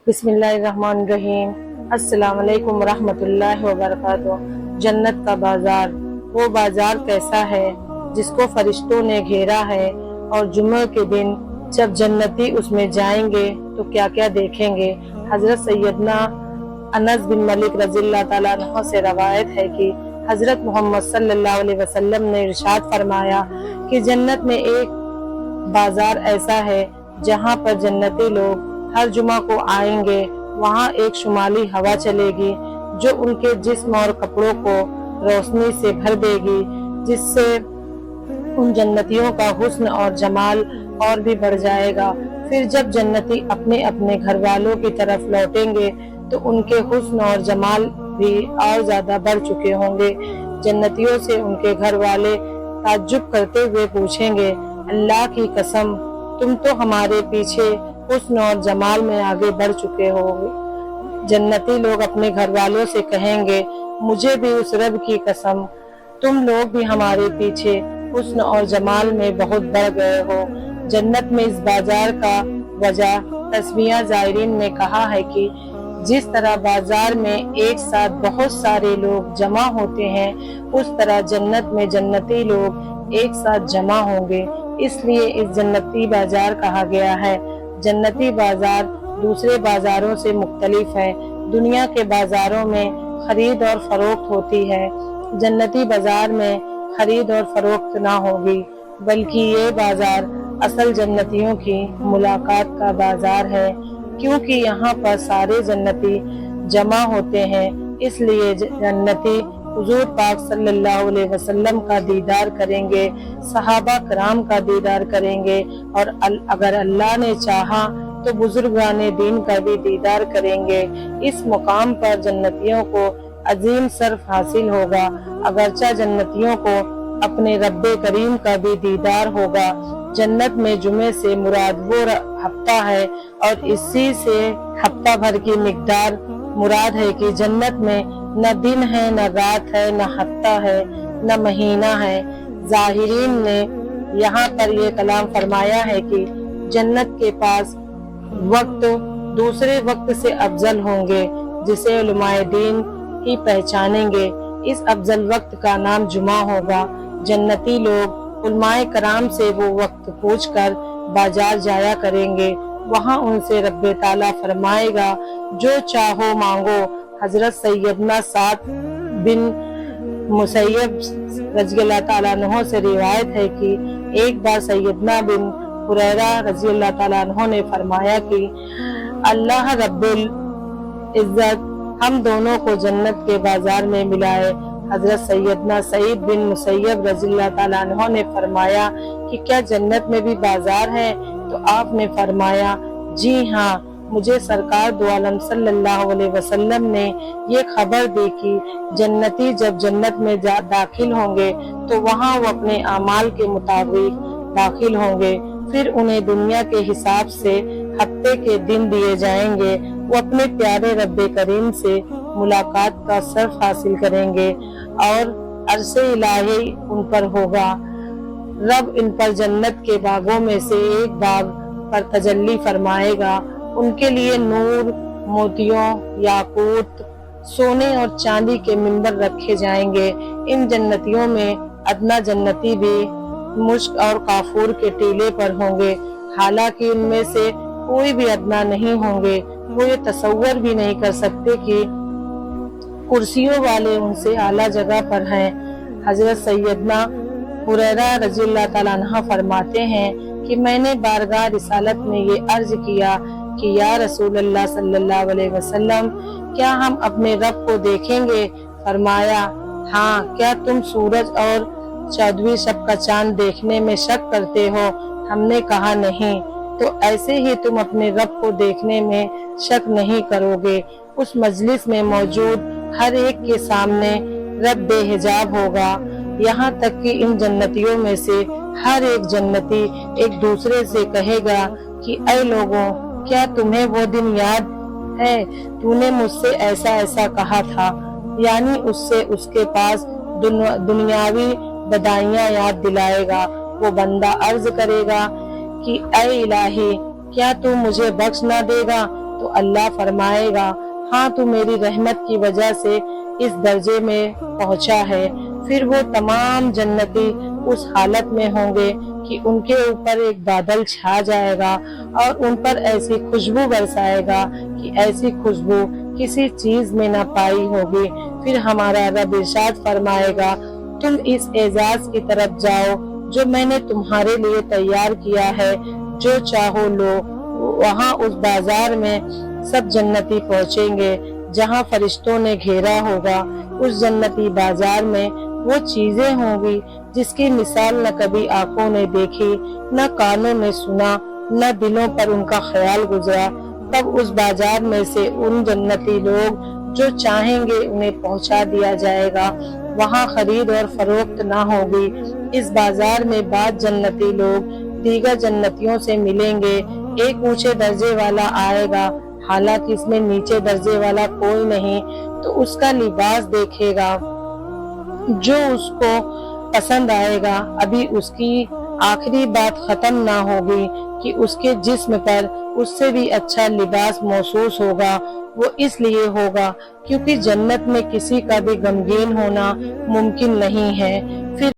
بسم اللہ الرحمن الرحیم۔ السلام علیکم ورحمۃ اللہ وبرکاتہ۔ جنت کا بازار، وہ بازار کیسا ہے جس کو فرشتوں نے گھیرا ہے، اور جمعہ کے دن جب جنتی اس میں جائیں گے تو کیا کیا دیکھیں گے۔ حضرت سیدنا انس بن مالک رضی اللہ تعالیٰ عنہ سے روایت ہے کہ حضرت محمد صلی اللہ علیہ وسلم نے ارشاد فرمایا کہ جنت میں ایک بازار ایسا ہے جہاں پر جنتی لوگ ہر جمعہ کو آئیں گے۔ وہاں ایک شمالی ہوا چلے گی جو ان کے جسم اور کپڑوں کو روشنی سے بھر دے گی، جس سے ان جنتیوں کا حسن اور جمال اور بھی بڑھ جائے گا۔ پھر جب جنتی اپنے اپنے گھر والوں کی طرف لوٹیں گے تو ان کے حسن اور جمال بھی اور زیادہ بڑھ چکے ہوں گے۔ جنتیوں سے ان کے گھر والے تعجب کرتے ہوئے پوچھیں گے، اللہ کی قسم، تم تو ہمارے پیچھے حسن اور جمال میں آگے بڑھ چکے ہو گے۔ جنتی لوگ اپنے گھر والوں سے کہیں گے، مجھے بھی اس رب کی قسم، تم لوگ بھی ہمارے پیچھے حسن اور جمال میں بہت بڑھ گئے ہو۔ جنت میں اس بازار کا وجہ تسمیہ زائرین نے کہا ہے کہ جس طرح بازار میں ایک ساتھ بہت سارے لوگ جمع ہوتے ہیں، اس طرح جنت میں جنتی لوگ ایک ساتھ جمع ہوں گے، اس لیے اس جنتی بازار کہا گیا ہے۔ جنتی بازار دوسرے بازاروں سے مختلف ہے۔ دنیا کے بازاروں میں خرید اور فروخت ہوتی ہے، جنتی بازار میں خرید اور فروخت نہ ہوگی، بلکہ یہ بازار اصل جنتیوں کی ملاقات کا بازار ہے، کیونکہ یہاں پر سارے جنتی جمع ہوتے ہیں۔ اس لیے جنتی حضور پاک صلی اللہ علیہ وسلم کا دیدار کریں گے، صحابہ کرام کا دیدار کریں گے، اور اگر اللہ نے چاہا تو بزرگان دین کا بھی دیدار کریں گے۔ اس مقام پر جنتیوں کو عظیم شرف حاصل ہوگا، اگرچہ جنتیوں کو اپنے رب کریم کا بھی دیدار ہوگا۔ جنت میں جمعے سے مراد وہ ہفتہ ہے، اور اسی سے ہفتہ بھر کی مقدار مراد ہے کہ جنت میں نہ دن ہے، نہ رات ہے، نہ ہفتہ ہے، نہ مہینہ ہے۔ ظاہرین نے یہاں پر یہ کلام فرمایا ہے کہ جنت کے پاس وقت دوسرے وقت سے افضل ہوں گے، جسے علماء دین ہی پہچانیں گے۔ اس افضل وقت کا نام جمعہ ہوگا۔ جنتی لوگ علماء کرام سے وہ وقت پوچھ کر بازار جایا کریں گے، وہاں ان سے رب تعالیٰ فرمائے گا، جو چاہو مانگو۔ حضرت سیدنا سعد بن مسیب رضی اللہ تعالیٰ عنہ سے روایت ہے کہ ایک بار سیدنا بن ہریرہ رضی اللہ تعالیٰ عنہ نے فرمایا کہ اللہ رب العزت ہم دونوں کو جنت کے بازار میں ملائے۔ حضرت سیدنا سعید بن مسیب رضی اللہ تعالیٰ عنہ نے فرمایا کہ کیا جنت میں بھی بازار ہے؟ تو آپ نے فرمایا، جی ہاں، مجھے سرکار دو عالم صلی اللہ علیہ وسلم نے یہ خبر دی کہ جنتی جب جنت میں داخل ہوں گے تو وہاں وہ اپنے اعمال کے مطابق داخل ہوں گے، پھر انہیں دنیا کے حساب سے ہفتے کے دن دیے جائیں گے، وہ اپنے پیارے رب کریم سے ملاقات کا شرف حاصل کریں گے، اور عرش الہی ان پر ہوگا۔ رب ان پر جنت کے باغوں میں سے ایک باغ پر تجلی فرمائے گا، ان کے لیے نور، موتیوں، یاقوت، سونے اور چاندی کے منبر رکھے جائیں گے۔ ان جنتیوں میں ادنا جنتی بھی مشک اور کافور کے ٹیلے پر ہوں گے، حالانکہ ان میں سے کوئی بھی ادنا نہیں ہوں گے۔ وہ یہ تصور بھی نہیں کر سکتے کہ کرسیوں والے ان سے اعلیٰ جگہ پر ہیں۔ حضرت سیدنا ہریرہ رضی اللہ تعالیٰ عنہ فرماتے ہیں کہ میں نے بارگاہ رسالت میں یہ عرض کیا کہ یا رسول اللہ صلی اللہ علیہ وسلم، کیا ہم اپنے رب کو دیکھیں گے؟ فرمایا، ہاں، کیا تم سورج اور 14ویں شب کا چاند دیکھنے میں شک کرتے ہو؟ ہم نے کہا نہیں، تو ایسے ہی تم اپنے رب کو دیکھنے میں شک نہیں کرو گے۔ اس مجلس میں موجود ہر ایک کے سامنے رب بے حجاب ہوگا، یہاں تک کہ ان جنتیوں میں سے ہر ایک جنتی ایک دوسرے سے کہے گا کہ اے لوگوں، کیا تمہیں وہ دن یاد ہے؟ تو نے مجھ سے ایسا ایسا کہا تھا، یعنی اس سے اس کے پاس دنیاوی بدائیاں یاد دلائے گا۔ وہ بندہ عرض کرے گا کہ اے الہی، کیا تو مجھے بخش نہ دے گا؟ تو اللہ فرمائے گا ہاں تو میری رحمت کی وجہ سے اس درجے میں پہنچا ہے۔ پھر وہ تمام جنتی اس حالت میں ہوں گے کہ ان کے اوپر ایک بادل چھا جائے گا اور ان پر ایسی خوشبو برسائے گا کہ ایسی خوشبو کسی چیز میں نہ پائی ہوگی۔ پھر ہمارا رب ارشاد فرمائے گا تم اس اعزاز کی طرف جاؤ جو میں نے تمہارے لیے تیار کیا ہے، جو چاہو لو۔ وہاں اس بازار میں سب جنتی پہنچیں گے جہاں فرشتوں نے گھیرا ہوگا۔ اس جنتی بازار میں وہ چیزیں ہوں گی جس کی مثال نہ کبھی آنکھوں نے دیکھی، نہ کانوں نے سنا، نہ دلوں پر ان کا خیال گزرا۔ تب اس بازار میں سے ان جنتی لوگ جو چاہیں گے انہیں پہنچا دیا جائے گا۔ وہاں خرید اور فروخت نہ ہوگی۔ اس بازار میں بعض جنتی لوگ دیگر جنتیوں سے ملیں گے۔ ایک اونچے درجے والا آئے گا، حالانکہ اس میں نیچے درجے والا کوئی نہیں، تو اس کا لباس دیکھے گا جو اس کو پسند آئے گا۔ ابھی اس کی آخری بات ختم نہ ہوگی کہ اس کے جسم پر اس سے بھی اچھا لباس محسوس ہوگا۔ وہ اس لیے ہوگا کیونکہ جنت میں کسی کا بھی غمگین ہونا ممکن نہیں ہے۔ پھر